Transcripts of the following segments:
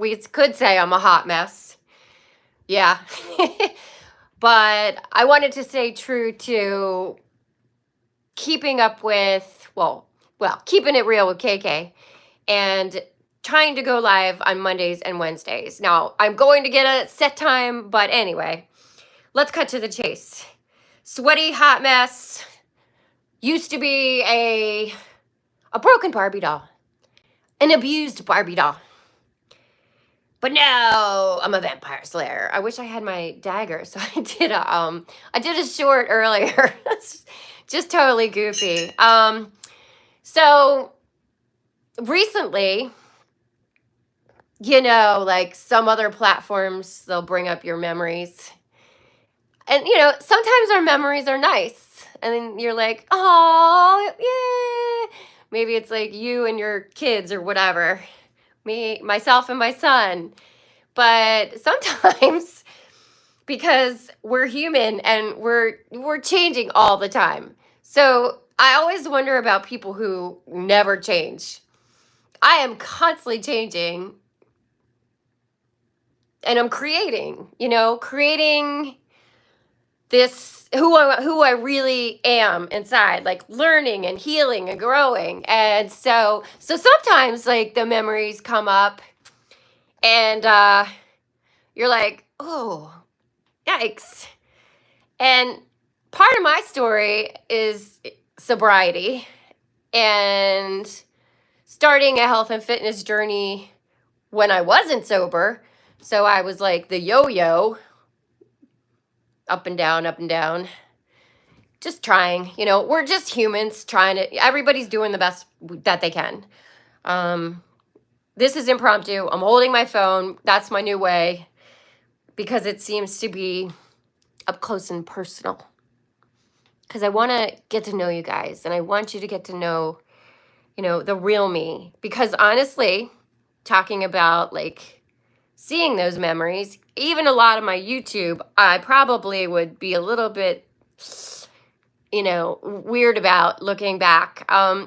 we could say I'm a hot mess. Yeah. But I wanted to stay true to keeping up with, keeping it real with KK and trying to go live on Mondays and Wednesdays. Now, I'm going to get a set time, but anyway, let's cut to the chase. Sweaty hot mess used to be a broken Barbie doll, an abused Barbie doll. But now I'm a vampire slayer. I wish I had my dagger, so I did a short earlier. That's just totally goofy. So recently, like some other platforms, they'll bring up your memories. And sometimes our memories are nice. And then you're like, oh, yeah. Maybe it's like you and your kids or whatever. Me, myself, and my son. But sometimes, because we're human and we're changing all the time. So I always wonder about people who never change. I am constantly changing, and I'm creating this who I really am inside, like learning and healing and growing. And so sometimes like the memories come up, and you're like, oh, yikes. And part of my story is sobriety and starting a health and fitness journey when I wasn't sober. So I was like the yo-yo, up and down, just trying. We're just humans trying to, everybody's doing the best that they can. This is impromptu. I'm holding my phone. That's my new way, because it seems to be up close and personal. Because I want to get to know you guys, and I want you to get to know, the real me. Because honestly, talking about like seeing those memories, even a lot of my YouTube, I probably would be a little bit, weird about looking back.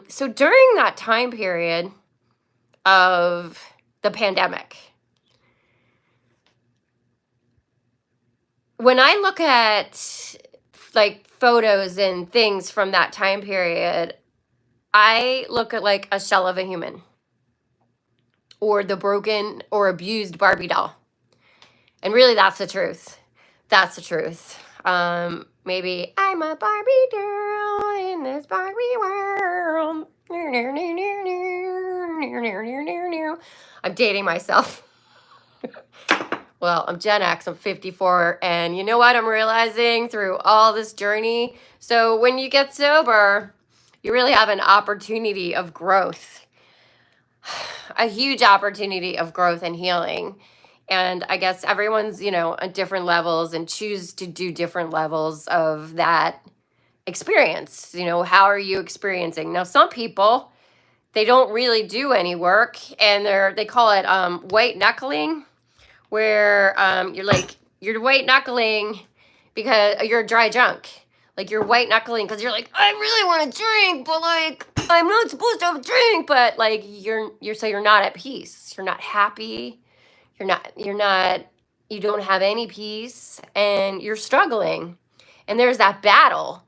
So during that time period of the pandemic, when I look at like photos and things from that time period, I look at like a shell of a human, or the broken or abused Barbie doll. And really, that's the truth. That's the truth. Maybe I'm a Barbie girl in this Barbie world. I'm dating myself. Well, I'm Gen X, I'm 54, and you know what I'm realizing through all this journey? So when you get sober, you really have an opportunity of growth, a huge opportunity of growth and healing. And I guess everyone's, at different levels and choose to do different levels of that experience. How are you experiencing? Now, some people, they don't really do any work, and they call it white knuckling, where you're white knuckling because you're a dry junk. Like you're white knuckling because you're like, I really want to drink, but like I'm not supposed to have a drink. But like you're not at peace. You're not happy. You don't have any peace, and you're struggling. And there's that battle,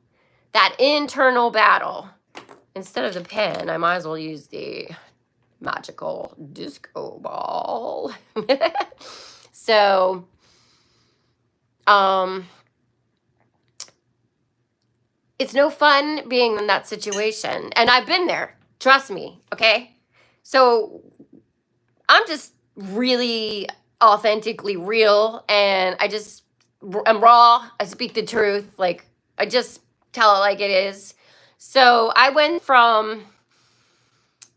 that internal battle. Instead of the pen, I might as well use the magical disco ball. So, it's no fun being in that situation. And I've been there. Trust me. Okay. So I'm just really authentically real, and I'm raw. I speak the truth. Like I just tell it like it is. So I went from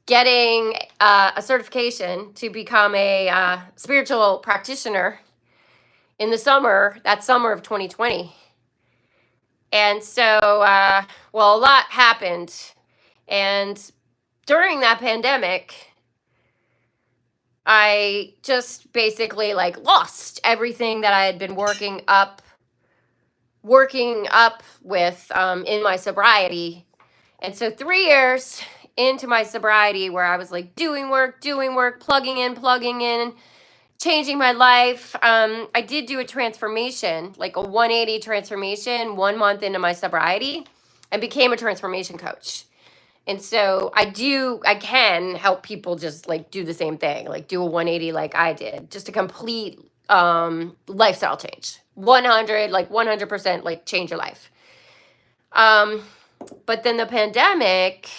getting a certification to become a spiritual practitioner in that summer of 2020. And so, a lot happened. And during that pandemic, I just basically like lost everything that I had been working up with in my sobriety. And so 3 years into my sobriety, where I was like doing work, plugging in, changing my life. I did do a transformation, like a 180 transformation 1 month into my sobriety, and became a transformation coach. And so I can help people just like do the same thing, like do a 180 like I did, just a complete lifestyle change. 100% like change your life. But then the pandemic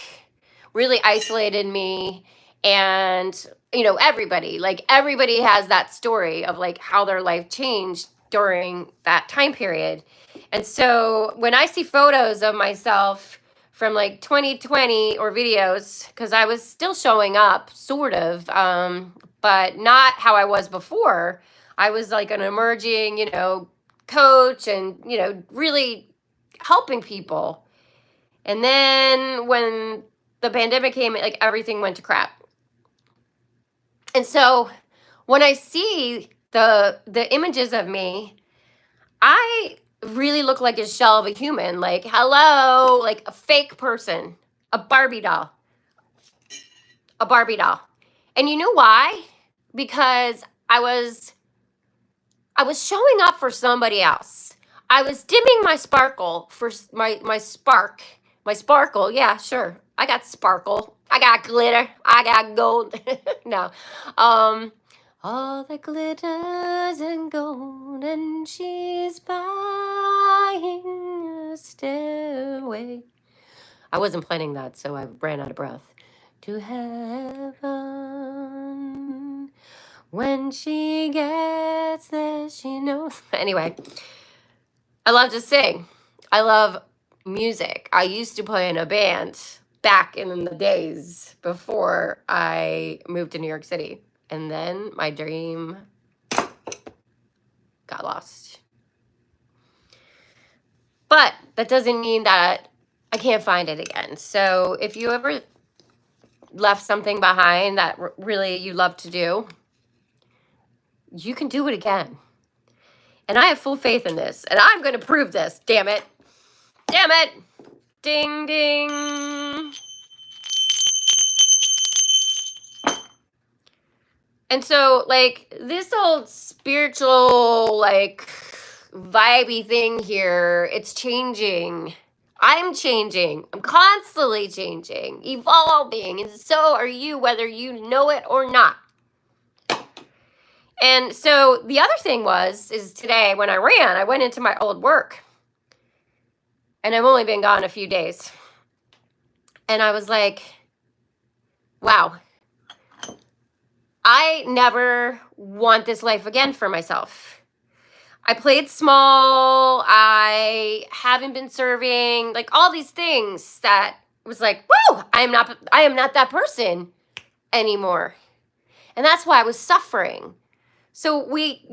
really isolated me, and everybody has that story of like how their life changed during that time period. And so when I see photos of myself from like 2020 or videos, because I was still showing up sort of, but not how I was before. I was like an emerging, coach, and really helping people. And then when the pandemic came, like everything went to crap. And so when I see the images of me, I really look like a shell of a human. Like, hello, like a fake person, a Barbie doll. A Barbie doll. And you know why? Because I was showing up for somebody else. I was dimming my sparkle for my sparkle. Yeah, sure. I got sparkle. I got glitter. I got gold. No. All that glitters and gold, and she's buying a stairway. I wasn't planning that, so I ran out of breath. To heaven. When she gets there, she knows. Anyway, I love to sing. I love music. I used to play in a band back in the days before I moved to New York City. And then my dream got lost. But that doesn't mean that I can't find it again. So if you ever left something behind that really you love to do, you can do it again. And I have full faith in this. And I'm going to prove this. Damn it. Damn it. Ding, ding. And so, like, this old spiritual, like, vibey thing here, it's changing. I'm changing. I'm constantly changing, evolving. And so are you, whether you know it or not. And so the other thing is today when I ran, I went into my old work. And I've only been gone a few days. And I was like, wow, I never want this life again for myself. I played small. I haven't been serving, like all these things that was like, whoa, I am not that person anymore. And that's why I was suffering. So we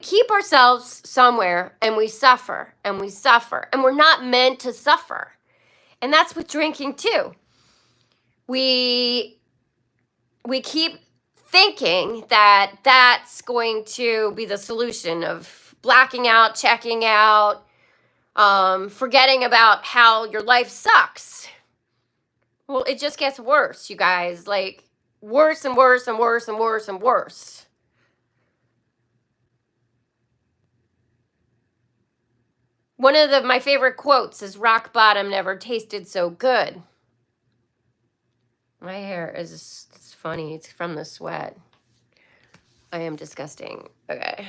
keep ourselves somewhere, and we suffer, and we suffer, and we're not meant to suffer. And that's with drinking too. We keep thinking that that's going to be the solution of blacking out, checking out, forgetting about how your life sucks. Well, it just gets worse, you guys, like worse and worse and worse and worse and worse. One of my favorite quotes is, rock bottom never tasted so good. My hair is, it's funny. It's from the sweat. I am disgusting. Okay.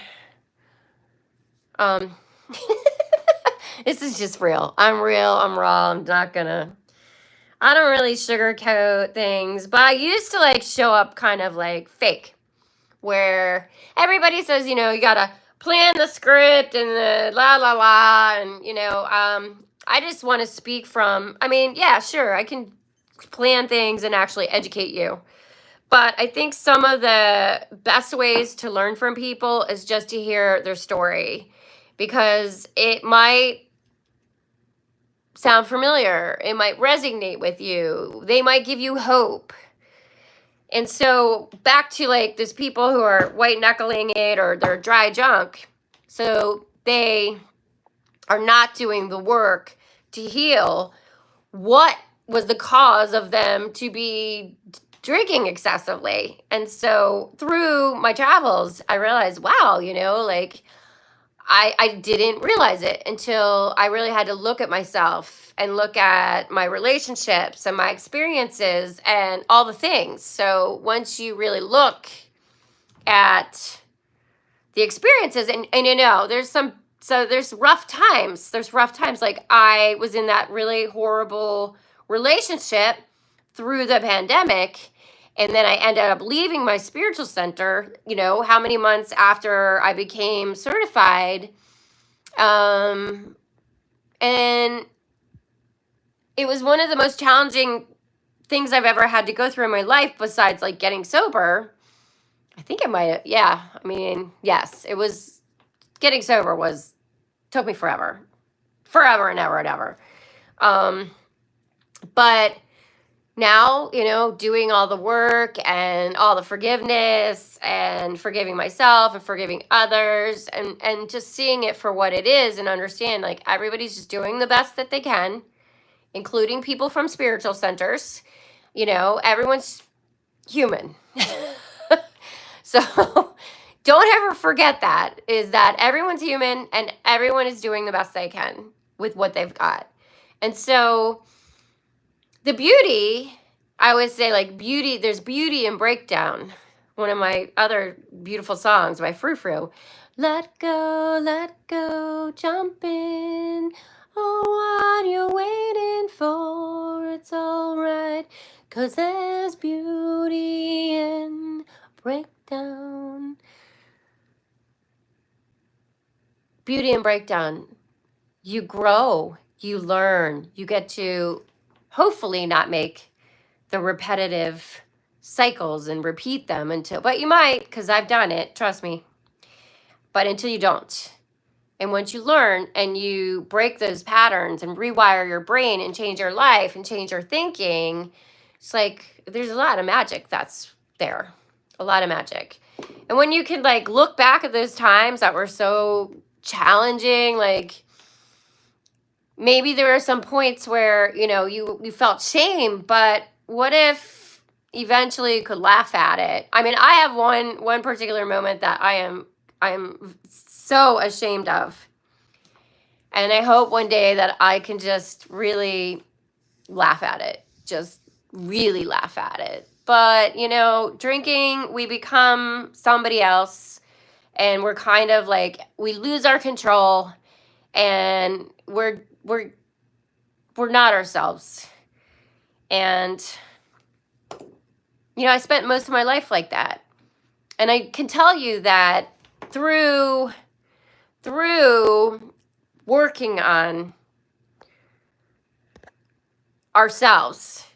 This is just real. I'm real. I'm raw. I don't really sugarcoat things, but I used to like show up kind of like fake, where everybody says, you gotta plan the script and the la la la, and I just want to speak from, yeah, sure, I can plan things and actually educate you, but I think some of the best ways to learn from people is just to hear their story, because it might sound familiar, it might resonate with you, they might give you hope. And so back to like these people who are white knuckling it, or they're dry junk. So they are not doing the work to heal. What was the cause of them to be drinking excessively. And so through my travels, I realized, wow, like I didn't realize it until I really had to look at myself and look at my relationships and my experiences and all the things. So once you really look at the experiences and there's rough times. There's rough times. Like I was in that really horrible relationship through the pandemic. And then I ended up leaving my spiritual center, how many months after I became certified. And it was one of the most challenging things I've ever had to go through in my life besides like getting sober. I think it might have, yeah. I mean, yes, it was, getting sober took me forever and ever and ever. But now, doing all the work and all the forgiveness and forgiving myself and forgiving others and just seeing it for what it is and understand like everybody's just doing the best that they can, including people from spiritual centers. Everyone's human. So don't ever forget that everyone's human and everyone is doing the best they can with what they've got. And so the beauty, I always say like there's beauty in breakdown. One of my other beautiful songs by Frou Frou. Let go, jump in. Oh, what you waiting for? It's all right. 'Cause there's beauty in breakdown. Beauty and breakdown. You grow, you learn, you get to hopefully not make the repetitive cycles and repeat them but you might, because I've done it, trust me. But until you don't. And once you learn and you break those patterns and rewire your brain and change your life and change your thinking, it's like there's a lot of magic that's there. A lot of magic. And when you can like look back at those times that were so challenging, like maybe there are some points where, you felt shame, but what if eventually you could laugh at it? I mean, I have one particular moment that I'm so ashamed of. And I hope one day that I can just really laugh at it. Just really laugh at it. But, drinking, we become somebody else and we're kind of like, we lose our control and we're not ourselves. And, I spent most of my life like that. And I can tell you that through working on ourselves,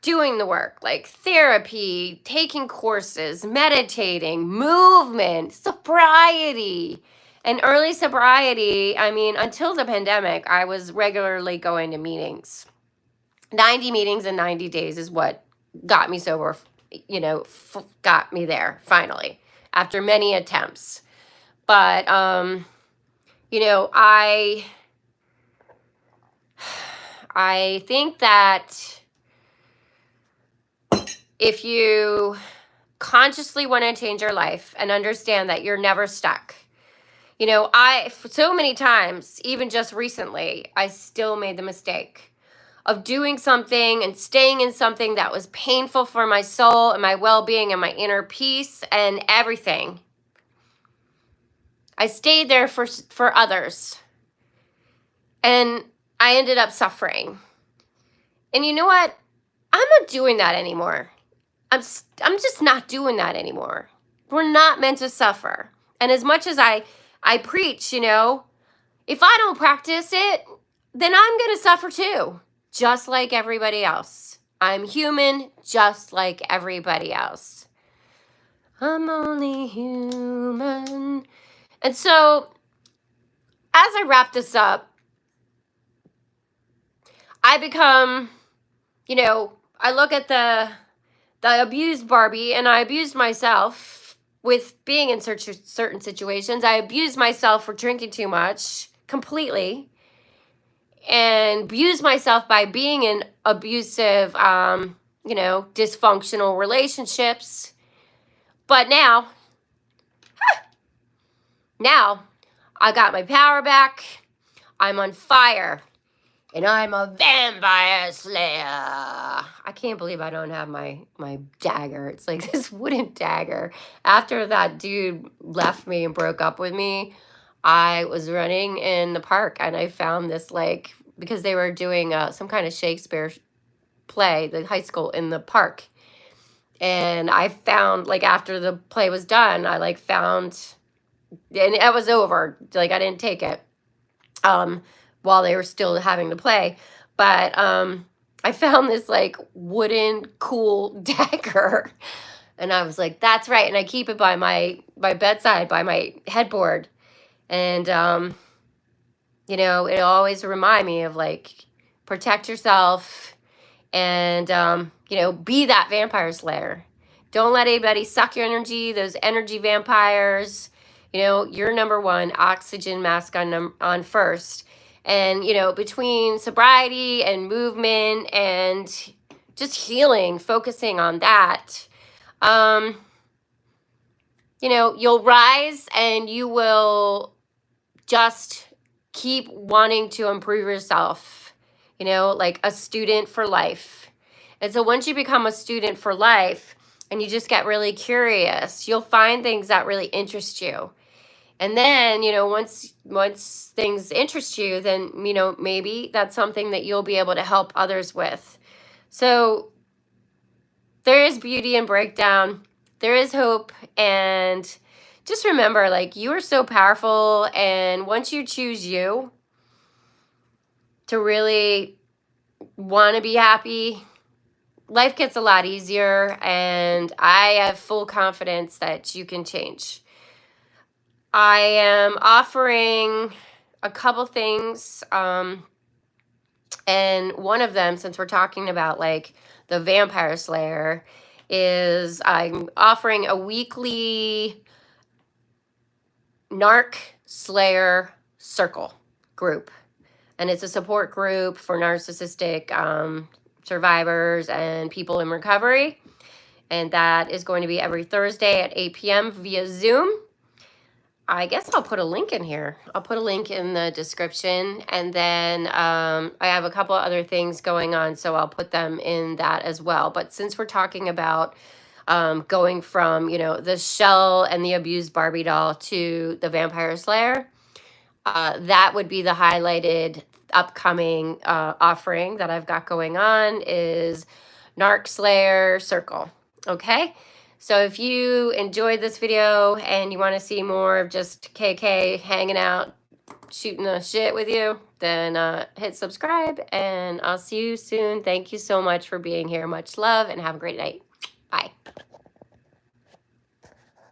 doing the work, like therapy, taking courses, meditating, movement, sobriety. And early sobriety, I mean, until the pandemic, I was regularly going to meetings. 90 meetings in 90 days is what got me sober, got me there finally after many attempts. But, I think that if you consciously want to change your life and understand that you're never stuck, so many times, even just recently, I still made the mistake of doing something and staying in something that was painful for my soul and my well-being and my inner peace and everything. I stayed there for others. And I ended up suffering. And you know what? I'm not doing that anymore. I'm just not doing that anymore. We're not meant to suffer. And as much as I preach, if I don't practice it, then I'm going to suffer too, just like everybody else. I'm human, just like everybody else. I'm only human. And so, as I wrap this up, I become, I look at the abused Barbie, and I abused myself with being in certain situations. I abused myself for drinking too much completely, and abused myself by being in abusive dysfunctional relationships. But now I got my power back. I'm on fire. And I'm a vampire slayer. I can't believe I don't have my dagger. It's like this wooden dagger. After that dude left me and broke up with me, I was running in the park and I found this, like, because they were doing some kind of Shakespeare play, the high school in the park. And I found, like, after the play was done, I like found, and it was over. Like, I didn't take it. While they were still having the play. But I found this like wooden cool dagger. And I was like, that's right. And I keep it by my bedside, by my headboard. And it always remind me of, like, protect yourself and be that vampire slayer. Don't let anybody suck your energy, those energy vampires. You're number one, oxygen mask on first. And, between sobriety and movement and just healing, focusing on that, you'll rise and you will just keep wanting to improve yourself, like a student for life. And so once you become a student for life and you just get really curious, you'll find things that really interest you. And then, once things interest you, then, maybe that's something that you'll be able to help others with. So there is beauty in breakdown. There is hope. And just remember, like, you are so powerful. And once you choose you to really want to be happy, life gets a lot easier. And I have full confidence that you can change. I am offering a couple things, and one of them, since we're talking about, like, the vampire slayer, is I'm offering a weekly narc slayer circle group, and it's a support group for narcissistic survivors and people in recovery, and that is going to be every Thursday at 8 p.m. via Zoom. I guess I'll put a link in here. I'll put a link in the description. And then I have a couple of other things going on, so I'll put them in that as well. But since we're talking about going from, the shell and the abused Barbie doll to the vampire slayer, that would be the highlighted upcoming offering that I've got going on is Narc Slayer Circle. Okay? So if you enjoyed this video and you want to see more of just KK hanging out, shooting the shit with you, then hit subscribe, and I'll see you soon. Thank you so much for being here. Much love, and have a great night. Bye.